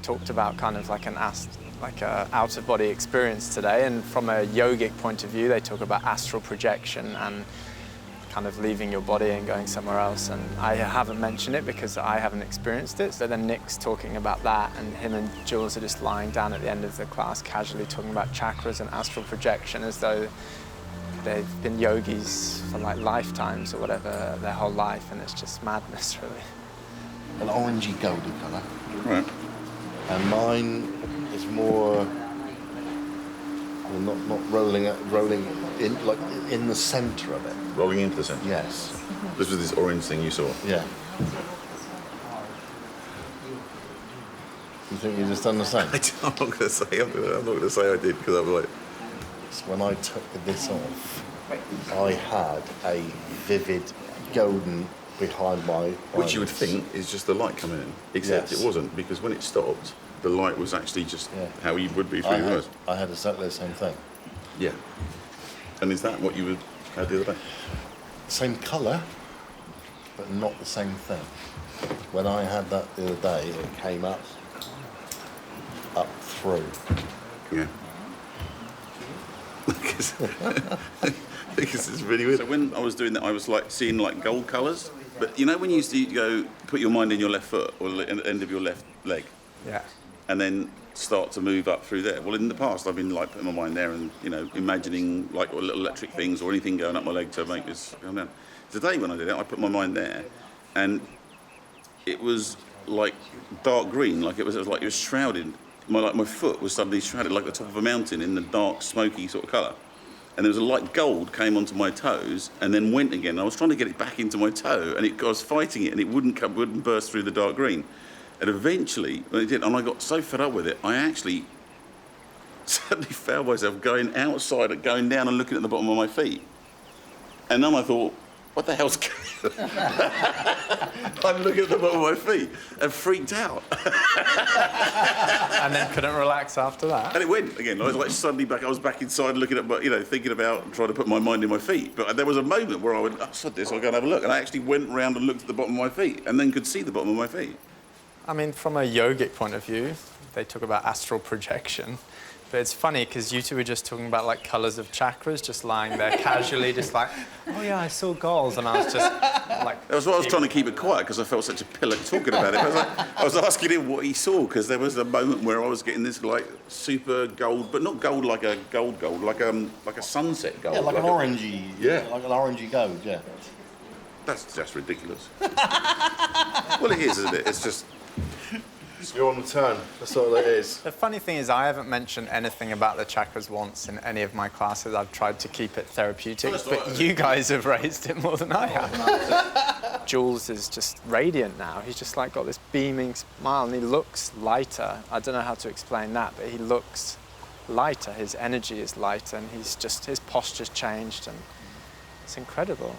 talked about kind of like a out-of-body experience today, and from a yogic point of view, they talk about astral projection and kind of leaving your body and going somewhere else. And I haven't mentioned it because I haven't experienced it. So then Nick's talking about that, and him and Jules are just lying down at the end of the class, casually talking about chakras and astral projection as though they've been yogis for like lifetimes or whatever, their whole life, and it's just madness, really. An orangey golden colour. Right. And mine is more, well, not rolling in, like in the centre of it. Rolling into the centre? Yes. This was this orange thing you saw? Yeah. You think you just done the same? I'm not going to say. I'm not going to say I did, because I was like. So when I took this off, I had a vivid golden behind my Which you would eyelids. think is just the light coming in, except Yes. it wasn't, because when it stopped, the light was actually just how you would be through your eyes. I had exactly the same thing. Yeah. And is that what you had the other day? Same colour, but not the same thing. When I had that the other day, it came up through. Yeah. Because it's really weird. So when I was doing that, I was like seeing like gold colours. But you know when you used to go put your mind in your left foot or the end of your left leg? Yeah. And then start to move up through there. Well, in the past, I've been like putting my mind there and, you know, imagining like little electric things or anything going up my leg to make this come down. Today when I did it, I put my mind there and it was like dark green, like it was like it was shrouded. My foot was suddenly shrouded like the top of a mountain in the dark, smoky sort of colour. And there was a light gold came onto my toes and then went again. I was trying to get it back into my toe and I was fighting it and it wouldn't burst through the dark green. And eventually, when it did, and I got so fed up with it, I actually suddenly found myself going outside and going down and looking at the bottom of my feet. And then I thought, what the hell's going on? I'm looking at the bottom of my feet and freaked out. And then couldn't relax after that. And it went again. I was like suddenly back. I was back inside looking at, thinking about trying to put my mind in my feet. But there was a moment where I went, oh, sod this, I'll go and have a look. And I actually went round and looked at the bottom of my feet and then could see the bottom of my feet. I mean, from a yogic point of view, they talk about astral projection. But it's funny because you two were just talking about like colours of chakras, just lying there casually, just like, oh yeah, I saw goals, and I was just like. That was why I was trying to keep it quiet because I felt such a pillock talking about it. I was asking him what he saw because there was a moment where I was getting this like super gold, but not gold like a gold, like a sunset gold. Yeah, like an orangey. Yeah. Like an orangey gold. Yeah. That's just ridiculous. Well, it is, isn't it? It's just. You're on the turn. That's all it is. The funny thing is I haven't mentioned anything about the chakras once in any of my classes. I've tried to keep it therapeutic, but you guys have raised it more than I have. Jules is just radiant now. He's just like got this beaming smile and he looks lighter. I don't know how to explain that, but he looks lighter. His energy is lighter and his posture's changed and it's incredible.